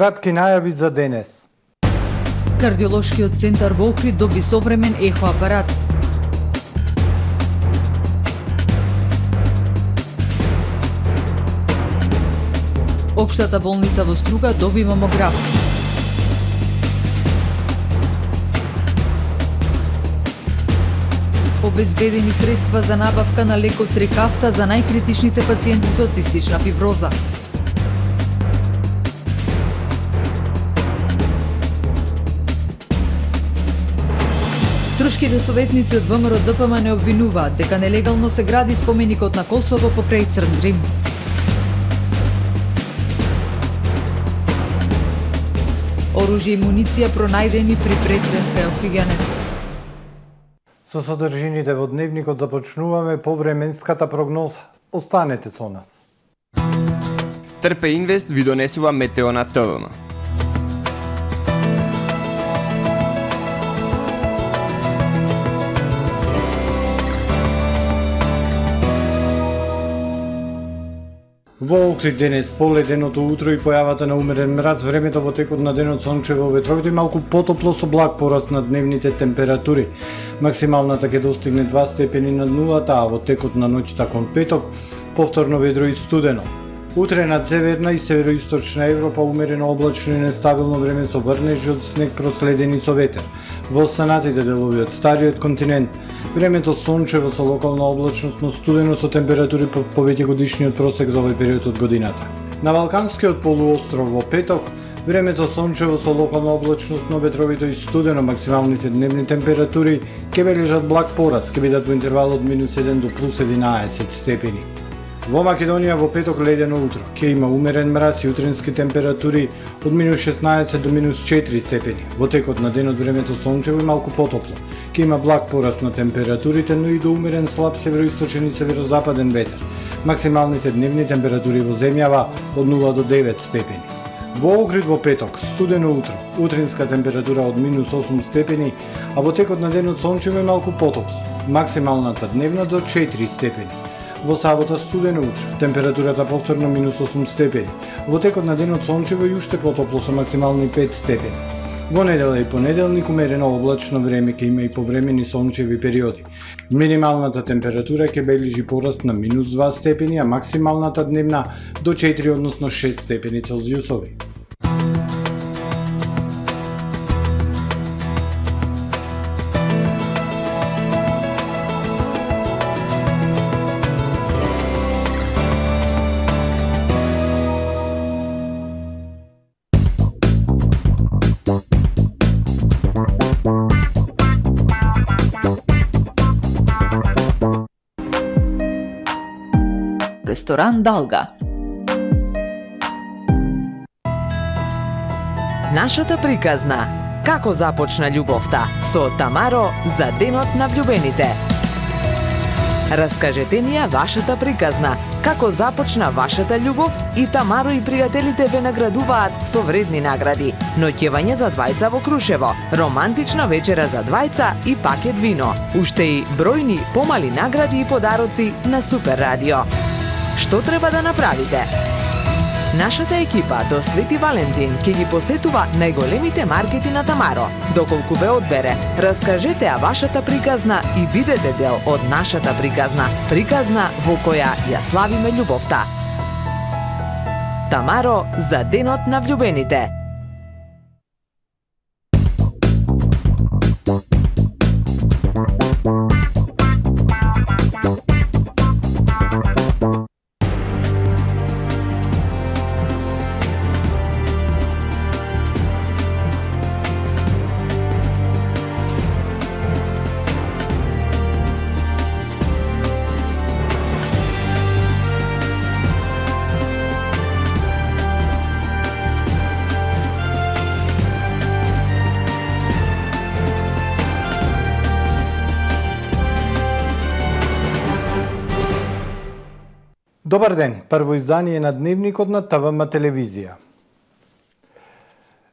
Кратки најави за денес. Кардиолошкиот центар во Охрид доби современ ехо апарат. Општата болница во Струга доби мамограф. Обезбедени средства за набавка на лекот Трекафта за најкритичните пациенти со цистична фиброза. Струшките советници од ВМРО ДПМН не обвинуваат дека нелегално се гради споменикот на Косово покрај Црн Рим. Оружје и муниција пронајдени при претрес кај Охриѓанец. Со содржините во дневникот започнуваме повременската прогноза. Останете со нас. Трпе Инвест ви донесува метео на ТВМ. Во Охрид денес поледеното утро и појавата на умерен мраз, времето во текот на денот сончево, ветровите и малку потопло со благ пораст на дневните температури. Максималната ќе достигне 2 степени над нулата, а во текот на ноќта кон петок повторно ведро и студено. Утре над северна и североисточна Европа умерено облачно и нестабилно време со врнежи од снег проследени со ветер. Во останатите делови од стариот континент времето сончево со локална облачност, но студено со температури повеќе годишниот просек за овој период од годината. На Балканскиот полуостров во петок времето сончево со локална облачност, но ветровито и студено, максималните дневни температури ќе бележат благ пораст, ќе бидат во интервал од -1 до +11 степени. Во Македонија во петок ледено утро, ќе има умерен мраз и утрински температури од -16 до -4 степени. Во текот на денот времето сончево и малку потопло. Ќе има благ пораст на температурите, но и до умерен слаб североисточен и северозападен ветер. Максималните дневни температури во земјава од 0 до 9 степени. Во Охрид во петок студено утро, утринска температура од -8 степени, а во текот на денот сончево и малку потопло. Максималната дневна до 4 степени. Во сабота студено утро, температурата повторно -8 степени. Во текот на денот сончево и уште потопло со максимални 5 степени. Во недела и понеделник умерено облачно време, ќе има и повремени сончеви периоди. Минималната температура ќе бележи пораст на -2 степени, а максималната дневна до 4, односно 6 степени Целзиусови. Ресторан Далга. Нашата приказна. Како започна љубовта со Тамаро за денот на влюбените. Раскажете ни ја вашата приказна. Како започна вашата љубов и Тамаро и пријателите ве наградуваат со вредни награди. Ноќевање за двајца во Крушево, романтична вечера за двајца и пакет вино. Уште и бројни помали награди и подароци на Супер Радио. Што треба да направите? Нашата екипа до Свети Валентин ќе ги посетува најголемите маркети на Тамаро. Доколку ве одбере, раскажете ја вашата приказна и бидете дел од нашата приказна. Приказна во која ја славиме љубовта. Тамаро за денот на влюбените. Добар ден, прво издание на Дневникот на ТВМ телевизија.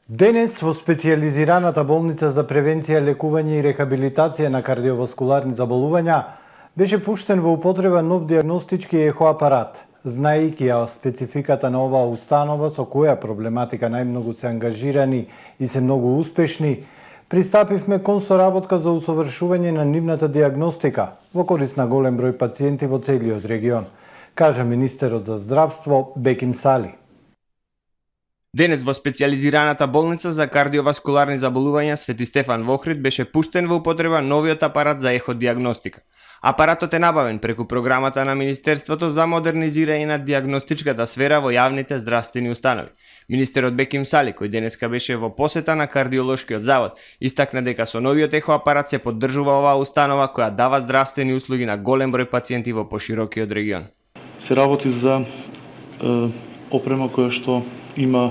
Денес во специјализираната болница за превенција, лекување и рехабилитација на кардиоваскуларни заболувања беше пуштен во употреба нов диагностички ехоапарат знаејќи ја спецификата на оваа установа со која проблематика најмногу се ангажирани и се многу успешни, пристапивме кон соработка за усовршување на нивната диагностика во корист на голем број пациенти во целиот регион, кажа министерот за здравство Беким Сали. Денес во специјализираната болница за кардиоваскуларни заболувања Свети Стефан во Охрид беше пуштен во употреба новиот апарат за еходиагностика. Апаратот е набавен преку програмата на Министерството за модернизирање на диагностичката сфера во јавните здравствени установи. Министерот Беким Сали, кој денеска беше во посета на кардиолошкиот завод, истакна дека со новиот ехоапарат се поддржува оваа установа која дава здравствени услуги на голем број пациенти во поширокиот регион. Се работи за опрема која што има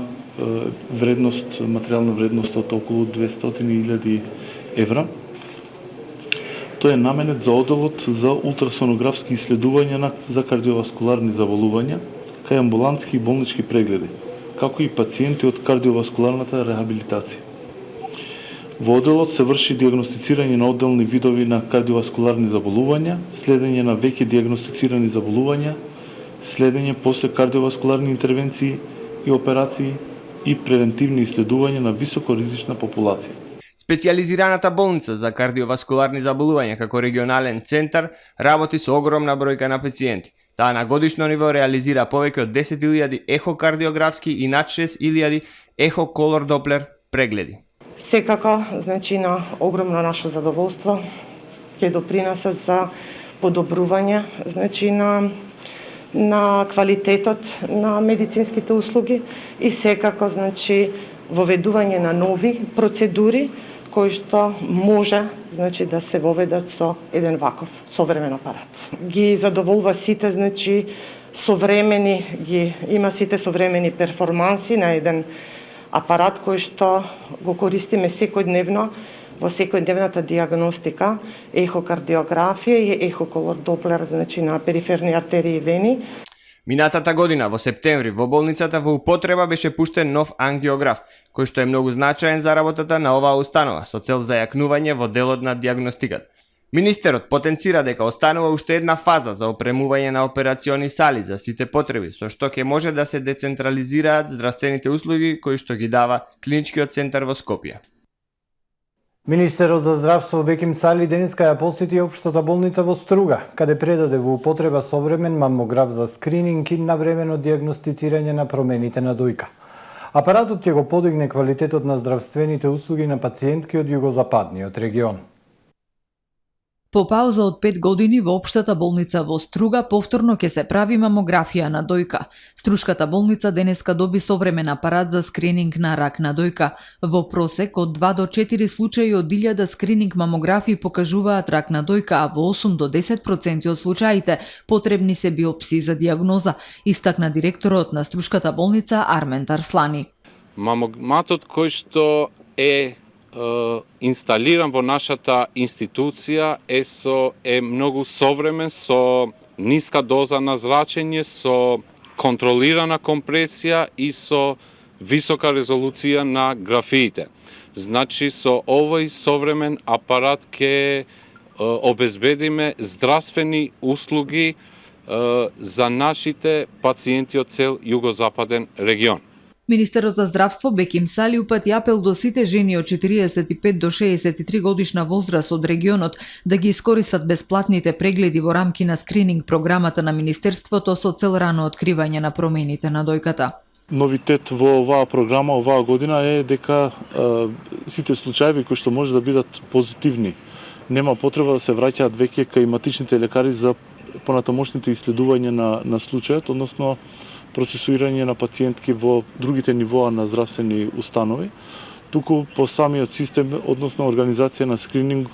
вредност, материјална вредност од околу 200.000 евра. Тој е наменет за одделот за ултрасонографски исследувања за кардиоваскуларни заболувања, кај амбулантски и болнички прегледи, како и пациенти од кардиоваскуларната рехабилитација. Во одделот се врши диагностицирање на одделни видови на кардиоваскуларни заболувања, следење на веќе диагностицирани заболувања, следење после кардиоваскуларни интервенции и операции и превентивни исследувања на високоризична популација. Специјализираната болница за кардиоваскуларни заболувања како регионален центар работи со огромна бројка на пациенти. Таа на годишно ниво реализира повеќе од 10.000 ехокардиографски и над 6.000 ехоколор-доплер прегледи. Секако, значи на огромно наше задоволство ќе допринесе за подобрување, значи на квалитетот на медицинските услуги и секако, значи, воведување на нови процедури кои што може, значи, да се воведат со еден ваков современ апарат. Ги задоволува сите, значи, има сите современи перформанси на еден апарат кој што го користиме секојдневно во секојдневната диагностика, ехокардиографија и ехоколор-доплер, значи на периферни артерии и вени. Минатата година во септември во болницата во употреба беше пуштен нов ангиограф, кој што е многу значаен за работата на оваа установа со цел зајакнување во делот на диагностиката. Министерот потенцира дека останува уште една фаза за опремување на операциони сали за сите потреби, со што ќе може да се децентрализираат здравствените услуги кои што ги дава Клиничкиот центар во Скопје. Министерот за здравство Беким Сали денеска ја посети општата болница во Струга, каде предаде во употреба современ мамограф за скрининг и навремено диагностицирање на промените на дојка. Апаратот ќе го подигне квалитетот на здравствените услуги на пациентки од југозападниот регион. По пауза од 5 години во општата болница во Струга повторно ќе се прави мамографија на дојка. Струшката болница денеска доби современ апарат за скрининг на рак на дојка. Во просек од 2 до 4 случаи од 1000 скрининг мамографии покажуваат рак на дојка, а во 8 до 10% од случаите потребни се биопсии за диагноза, истакна директорот на Струшката болница Армен Тарслани. Мамографот кој што е инсталиран во нашата институција е многу современ, со ниска доза на зрачење, со контролирана компресија и со висока резолуција на графиите. Значи, со овој современ апарат ќе обезбедиме здравствени услуги за нашите пациенти од цел југозападен регион. Министерот за здравство Беким Сали упати апел до сите жени од 45 до 63 годишна возраст од регионот да ги искористат бесплатните прегледи во рамки на скрининг програмата на Министерството со цел рано откривање на промените на дојката. Новитет во оваа програма оваа година е дека сите случаи кои што може да бидат позитивни, нема потреба да се враќаат веќе кај матичните лекари за понатамошните исследувања на случајот, односно процесуирање на пациентки во другите нивоа на здравствени установи, туку по самиот систем, односно организација на скрининг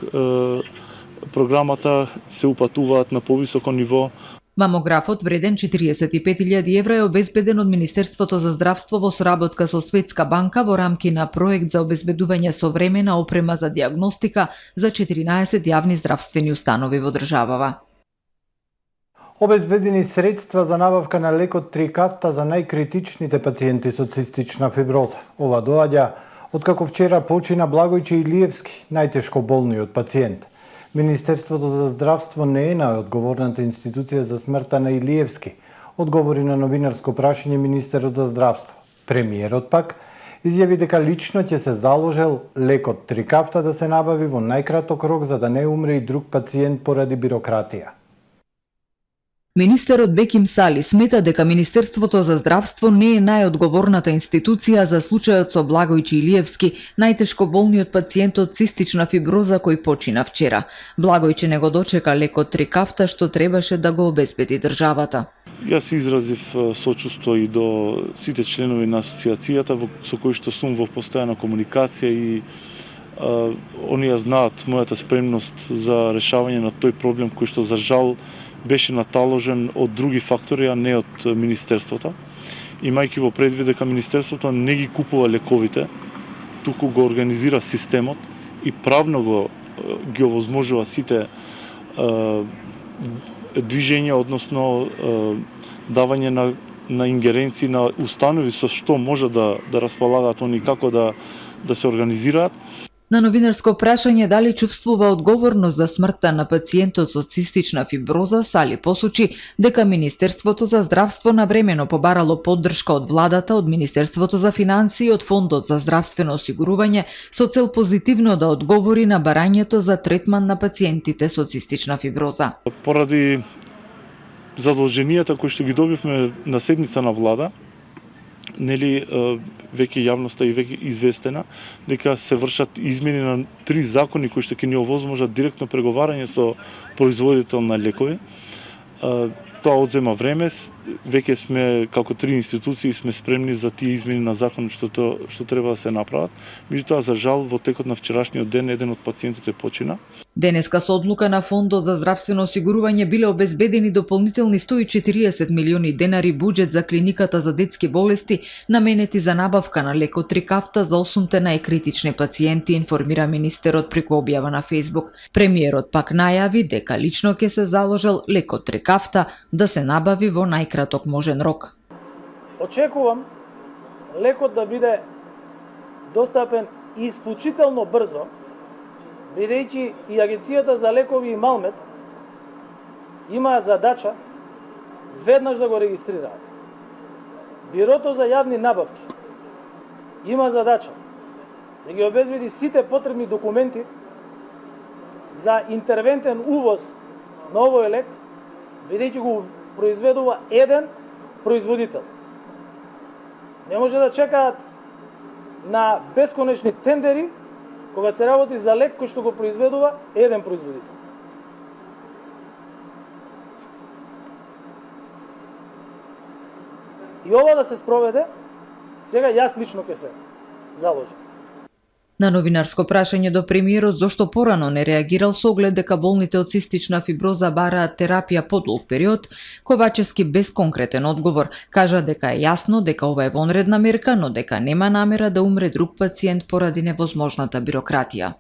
програмата се упатуваат на повисоко ниво. Мамографот вреден 45.000 евра е обезбеден од Министерството за здравство во соработка со Светска банка во рамки на проект за обезбедување современа опрема за диагностика за 14 јавни здравствени установи во државава. Обезбедени средства за набавка на лекот Трикафта за најкритичните пациенти со цистична фиброза. Ова доаѓа откако вчера почина Благојче Илиевски, најтешко болниот пациент. Министерството за здравство не е најодговорната институција за смртта на Илиевски. одговори на новинарско прашање министерот за здравство. Премиерот пак изјави дека лично ќе се заложел лекот Трикафта да се набави во најкраток рок за да не умре и друг пациент поради бирократија. Министерот Беким Сали смета дека Министерството за здравство не е најодговорната институција за случајот со Благојче Илиевски, најтешко болниот пациент од цистична фиброза кој почина вчера. Благојче не го дочека лекот Трикафта што требаше да го обезбеди државата. Јас изразив сочувство и до сите членови на асоциацијата со кои што сум во постојана комуникација и оние знаат мојата спремност за решавање на тој проблем кој што за жал беше наталожен од други фактори, а не од Министерството. Имајќи во предвид дека Министерството не ги купува лековите, туку го организира системот и правно ги овозможува сите движења, односно давање на ингеренции на установи со што може да располагаат они како да се организираат. На новинарско прашање дали чувствува одговорност за смртта на пациентот со цистична фиброза, Сали посочи дека Министерството за здравство навремено побарало поддршка од владата, од Министерството за финансии и од Фондот за здравствено осигурување со цел позитивно да одговори на барањето за третман на пациентите со цистична фиброза. Поради задолженијата кои што ги добивме на седница на влада, нели веќе јавноста и веќе известена дека се вршат измени на 3 закони кои што ќе ни овозможат директно преговарање со производител на лекови. Тоа одзема време, веќе сме како 3 институции сме спремни за тие измени на законот што треба да се направат. Меѓутоа за жал во текот на вчерашниот ден еден од пациентите почина. Денеска со одлука на Фондот за здравствено осигурување биле обезбедени дополнителни 140 милиони денари буџет за клиниката за детски болести, наменети за набавка на лекот Трикафта за 8 најкритични пациенти, информира министерот преку објава на Фејсбук. Премиерот пак најави дека лично ќе се заложел лекот Трикафта да се набави во најкраток можен рок. Очекувам лекот да биде достапен и исклучително брзо, бидејќи и Агенцијата за лекови и Малмет имаат задача веднаш да го регистрираат. Бирото за јавни набавки има задача да ги обезбеди сите потребни документи за интервентен увоз на овој лек, бидејќи го произведува еден производител. Не може да чекаат на бесконечни тендери кога се работи за лек кој што го произведува еден производител. И ова да се спроведе, сега јас лично ќе се заложам. На новинарско прашање до премиерот зошто порано не реагирал со оглед дека болните од цистична фиброза бараат терапија подолг период, Ковачевски без конкретен одговор кажа дека е јасно дека ова е вонредна мерка, но дека нема намера да умре друг пациент поради невозможната бирократија.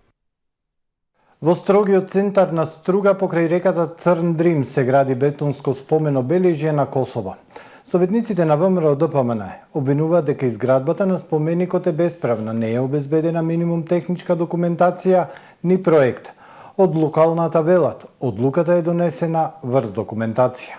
Во строгиот центар на Струга покрај реката Црн Дрим се гради бетонско спомен обележје на Косово. Советниците на ВМРО ДПМН обвинуваат дека изградбата на споменикот е бесправна, не е обезбедена минимум техничка документација ни проект. Од локалната велат, одлуката е донесена врз документација.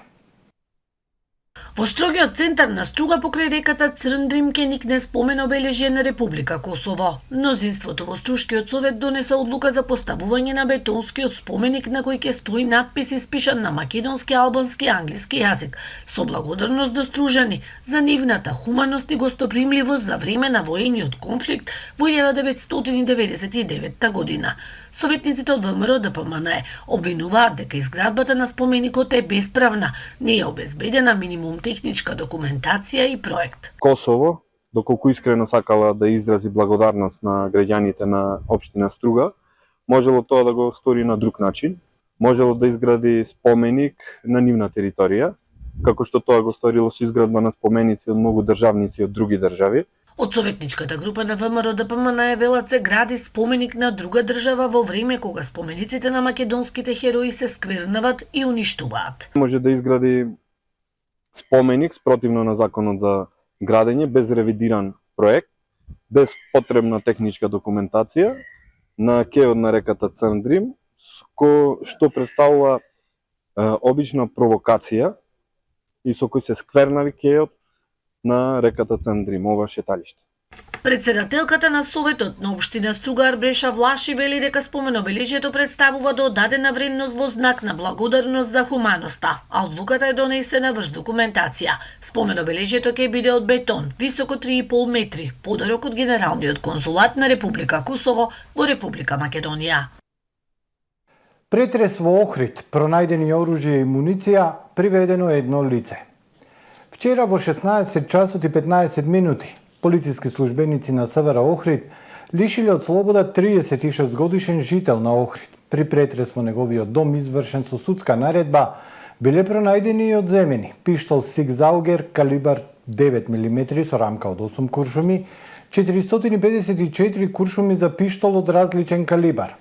Во строгиот центар на Струга покрај реката Црн Дрим ке никне спомен обележје на Република Косово. Мнозинството во Струшкиот совет донесе одлука за поставување на бетонскиот споменик на кој ќе стои надпис испишан на македонски, албански и англиски јазик, со благодарност до стружани за нивната хуманост и гостопримливост за време на воениот конфликт во 1999 година. Советниците од ВМРО ДПМН обвинуваат дека изградбата на споменикот е бесправна, не е обезбедена минимум техничка документација и проект. Косово, доколку искрено сакала да изрази благодарност на граѓаните на општина Струга, можело тоа да го стори на друг начин. Можело да изгради споменик на нивна територија, како што тоа го сторило со изградба на споменици од многу државници од други држави. Од советничката група на ВМРО ДПМН велат се гради споменик на друга држава во време кога спомениците на македонските херои се сквернават и уништуваат. Може да изгради споменик спротивно на законот за градење, без ревидиран проект, без потребна техничка документација на кеот на реката Црн Дрим, што представува обична провокација и со кој се сквернави кејот на реката Цандрим, ова шеталиште. Председателката на Советот на општина Струга Арбреша Влаши вели дека споменобележјето представува додадена вредност во знак на благодарност за хуманоста, а одлуката е донесена врз документација. Споменобележјето ќе биде од бетон, високо 3,5 метри, подарок од Генералниот консулат на Република Косово во Република Македонија. Претрес во Охрид, пронајдени оружје и муниција, приведено едно лице. Вчера во 16 часот и 15 минути, полициски службеници на СВР Охрид лишиле од слобода 36 годишен жител на Охрид. При претрес во неговиот дом, извршен со судска наредба, биле пронајдени и одземени пиштол Sig Sauer калибар 9 мм со рамка од 8 куршуми, 454 куршуми за пиштол од различен калибар,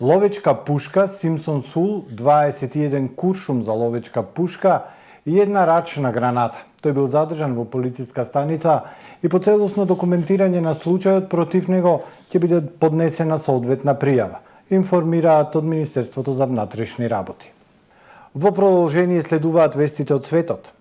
ловечка пушка Simpson Sul 21 куршум за ловечка пушка и една рачна граната. Тој бил задржан во полициска станица и по целосно документирање на случајот против него ќе биде поднесена соодветна пријава, информираат од Министерството за внатрешни работи. Во продолжение следуваат вестите од светот.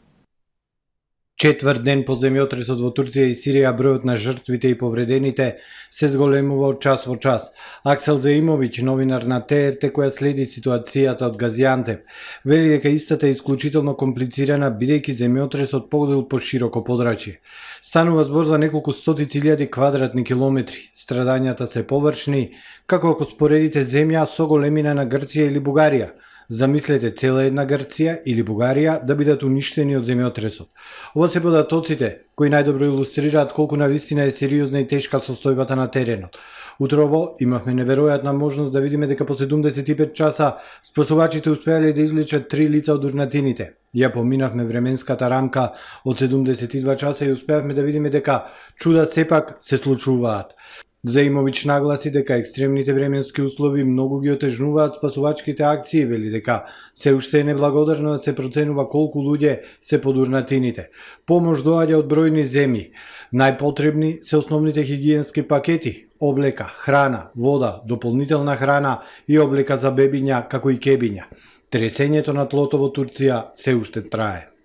Четврт ден по земјотресот во Турција и Сирија, бројот на жртвите и повредените се зголемува од час во час. Аксел Заимовиќ, новинар на ТРТ која следи ситуацијата од Газиантеп, вели дека истата е исклучително комплицирана бидејќи земјотресот погодил по широко подрачје. Станува збор за неколку стотици илјади квадратни километри. Страдањата се површни, како ако споредите земја со големина на Грција или Бугарија. Замислете цела една Грција или Бугарија да бидат уништени од земјотресот. Ова се податоците кои најдобро илустрираат колку навистина е сериозна и тешка состојбата на теренот. Утрово имавме неверојатна можност да видиме дека по 75 часа спасувачите успеале да извлечат 3 лица од урнатините. Ја поминавме временската рамка од 72 часа и успеавме да видиме дека чуда сепак се случуваат. Заимовиќ нагласи дека екстремните временски услови многу ги отежнуваат спасувачките акции, вели дека се уште е неблагодарно да се проценува колку луѓе се под урнатините. Помош доаѓа од бројни земји. Најпотребни се основните хигиенски пакети, облека, храна, вода, дополнителна храна и облека за бебиња, како и кебиња. Тресењето на тлото во Турција се уште трае.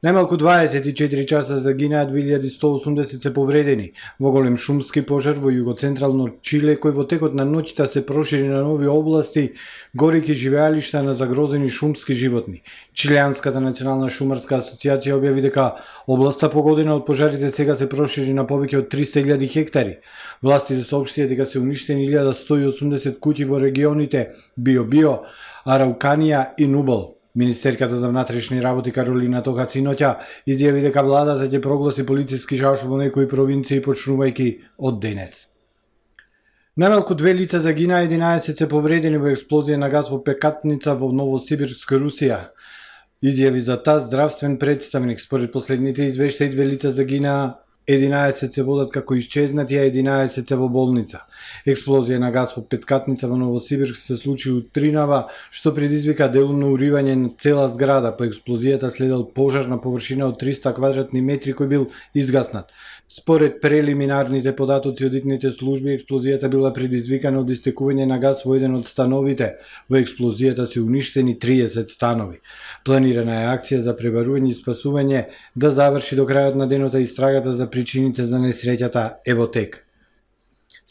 Најмалку 24 часа загинаа, 2180 се повредени во голем шумски пожар во југоцентрално Чиле, кој во текот на ноќта се прошири на нови области, горејќи живеалишта на загрозени шумски животни. Чилеанската национална шумарска асоциација објави дека областа погодена од пожарите сега се прошири на повеќе од 300.000 хектари. Властите соопштија дека се уништени 1180 куќи во регионите Био-Био, Арауканија и Нубол. Министерката за внатрешни работи Каролина Тоха синоќа изјави дека владата ќе прогласи полициски шауш во некои провинции почнувајќи од денес. Најмалку 2 лица загинаа, 11 се повредени во експлозија на газ во пекатница во Новосибирск, Русија. Изјави за ТАСС здравствен представник. Според последните извештаи 2 лица загинаа, 11 се водат како исчезнати, а 11 се во болница. Експлозија на газ во петкатница во Новосибирск се случи утринава, што предизвика делумно уривање на цела зграда. По експлозијата следел пожар на површина од 300 квадратни метри кој бил изгаснат. Според прелиминарните податоци од итните служби, експлозијата била предизвикана од истекување на газ во еден од становите. Во експлозијата се уништени 30 станови. Планирана е акција за пребарување и спасување да заврши до крајот на денот, а истрагата за причините за несреќата е во тек.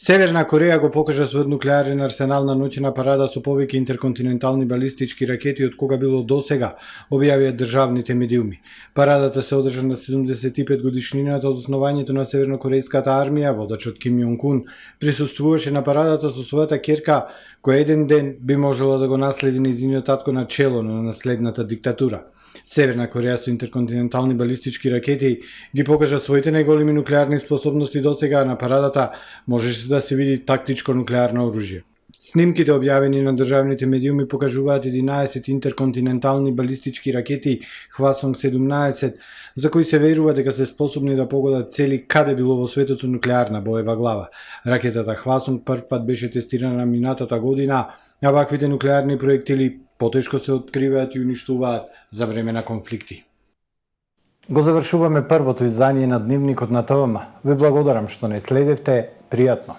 Северна Кореја го покажа својот нуклеарен арсенал на ноќна парада со повеќе интерконтинентални балистички ракети од кога било досега, објавија државните медиуми. Парадата се одржа на 75 годишнината од основањето на севернокорејската армија. Водачот Ким Јонг Ун присуствуваше на парадата со својата ќерка, која еден ден би можела да го наследи нејзиниот татко на чело на наследната диктатура. Северна Кореја со интерконтинентални балистички ракети ги покажа своите најголеми нуклеарни способности досега, а на парадата можеше да се види тактичко нуклеарно оружје. Снимките објавени на државните медиуми покажуваат 11 интерконтинентални балистички ракети Хвасонг 17, за кои се верува дека се способни да погодат цели каде било во светот со нуклеарна боева глава. Ракетата Хвасонг првпат беше тестирана минатата година, а ваквите нуклеарни проектили потешко се откриваат и уништуваат за време на конфликти. Го завршуваме првото издание на Дневникот на ТВМ. Ви благодарам што не следевте. Пријатно.